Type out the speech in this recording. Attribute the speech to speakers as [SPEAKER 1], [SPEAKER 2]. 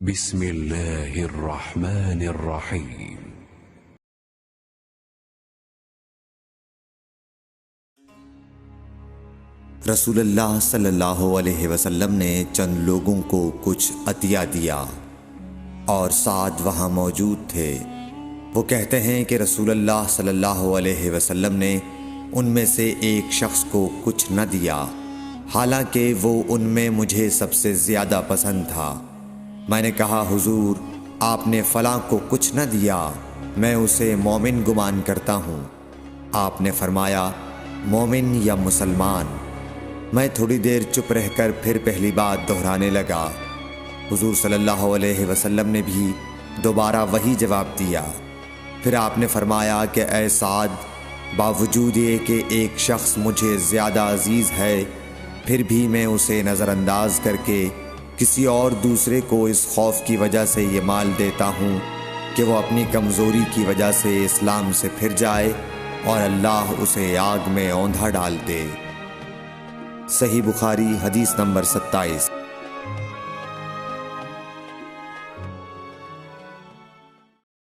[SPEAKER 1] بسم اللہ الرحمن الرحیم۔
[SPEAKER 2] رسول اللہ صلی اللہ علیہ وسلم نے چند لوگوں کو کچھ عطیہ دیا اور سعد وہاں موجود تھے۔ وہ کہتے ہیں کہ رسول اللہ صلی اللہ علیہ وسلم نے ان میں سے ایک شخص کو کچھ نہ دیا، حالانکہ وہ ان میں مجھے سب سے زیادہ پسند تھا۔ میں نے کہا حضور، آپ نے فلاں کو کچھ نہ دیا، میں اسے مومن گمان کرتا ہوں۔ آپ نے فرمایا مومن یا مسلمان؟ میں تھوڑی دیر چپ رہ کر پھر پہلی بات دہرانے لگا۔ حضور صلی اللہ علیہ وسلم نے بھی دوبارہ وہی جواب دیا۔ پھر آپ نے فرمایا کہ اے سعد، باوجود یہ کہ ایک شخص مجھے زیادہ عزیز ہے، پھر بھی میں اسے نظر انداز کر کے کسی اور دوسرے کو اس خوف کی وجہ سے یہ مال دیتا ہوں کہ وہ اپنی کمزوری کی وجہ سے اسلام سے پھر جائے اور اللہ اسے آگ میں اوندھا ڈال دے۔ صحیح بخاری حدیث نمبر 27۔